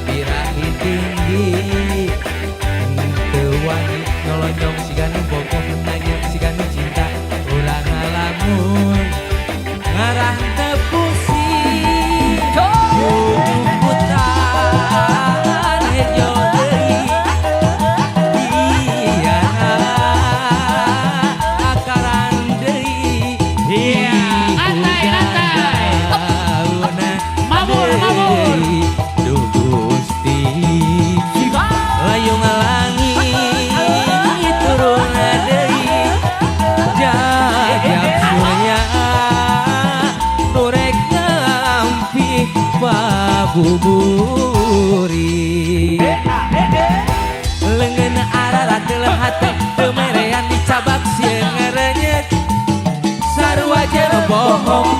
birahi tinggi tewani nyolonyong siganu bogoh nanya siganu cinta urang ngalamun ngarah tepusing putan hejo deui iya akaran deui layung langit turun deui jajak surya nurek ngampi babuburi leungeun ararat teu hate teu merean dicabak sieun ngarenyek sarua jeung bohong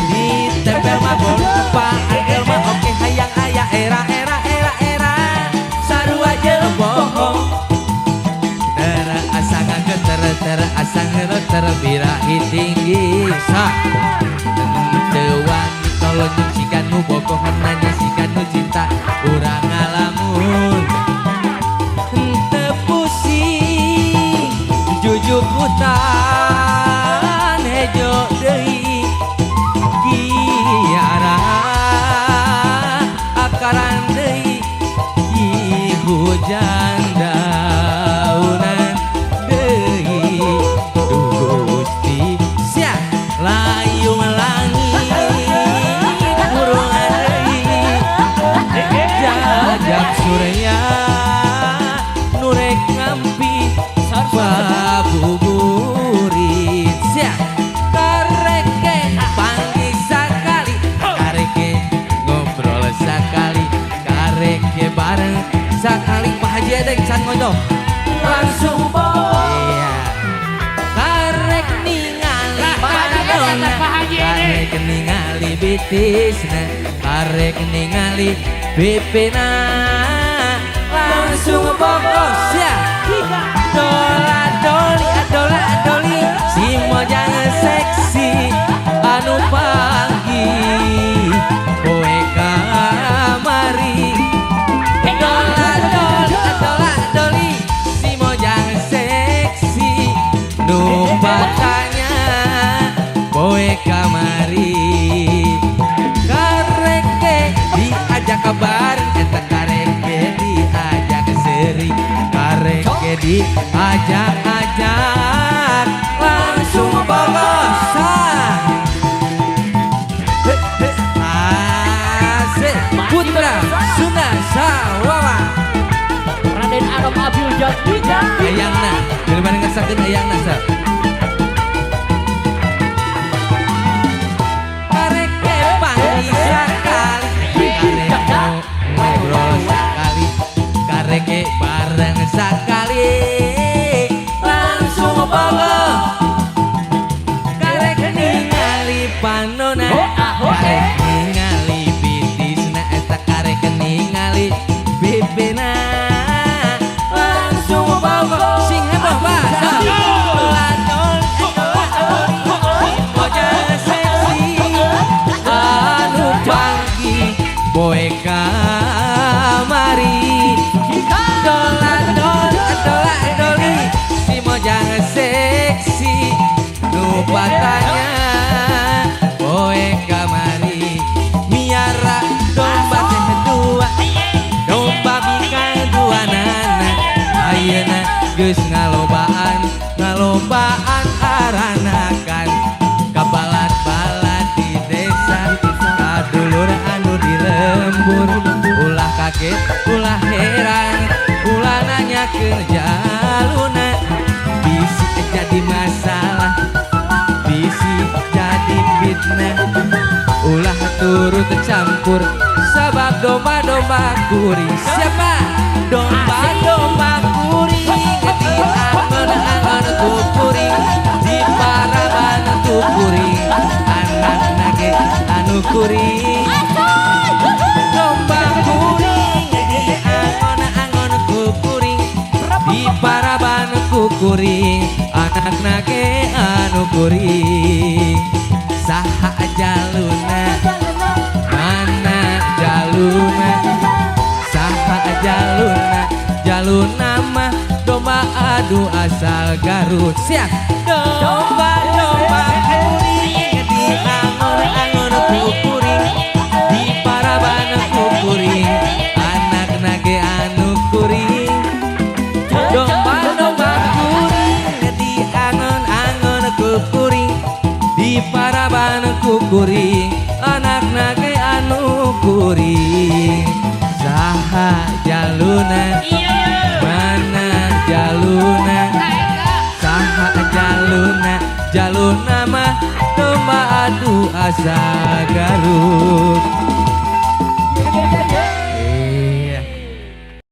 ditempel mah paandel mah oke hayang aya era sarua jeung bohong terasa ngageter terasa ngeroter birahi tinggi sa teu wani tolong sikan nu bogohan nanya sikan nu cinta urang ngalamun teu pusing jujuk hutan hejo deui kiara akaran deui hujan daunan deui Gusti sia layung langit kurungan deui jajak surya nurek ngampi babuburit sia kareke panggih sakali kareke ngobrol sakali kareke bareng sakali Pak Haji Edek can ngondong langsung iya karek ningali panadona karek ningali bitisna karek ningali bipina langsung bongkos ya dola doli si mojang seksi anu panggih kowe kamari doli si mojang seksi numpakanya kowe kamari kareke diajak kabar eta kareke diajak seri kareke diajak langsung bogosan asik putra Sunda Sawawa Raden Arom Abil Jatija ayangna daripada ngesakeun ayangna sa kareke panggih sakali kareke ngobrol sakali kareke bareng sakali langsung bogoh kareke ningali panona kareke ningali bitisna eta kareke ningali bibina langsung bogoh sing heboh bahasa anu panggih boe kamari doli si mojang seksi nupatanya boe kamari miara domba teh dua domba bikang dua nana ayeuna geus ngalobaan aranakan kabalat-balat di desa kadulur anu di lembur ulah kaget ulah heran ulah nanyakeun jaluna bisi jadi masalah bisi jadi fitnah ulah turut campur sabab domba-domba kuring siapa domba-domba kuring di angon-angon kuring di paraban kuring anak nage anu kuring domba kuring di angon-angon kuring di paraban kuring anak nage anu kuring saha jaluna mana jaluna jaluna mah domba adu asal Garut. Siap. Domba-domba kuring di angon-angon kukuring, di paraban kukuring, anak nage anu kuring. Domba-domba kuring di angon-angon kukuring, di paraban kukuring, anak nage anu kuring. Saha jaluna mana jaluna, saha jaluna, jaluna mah domba adu asa Garut.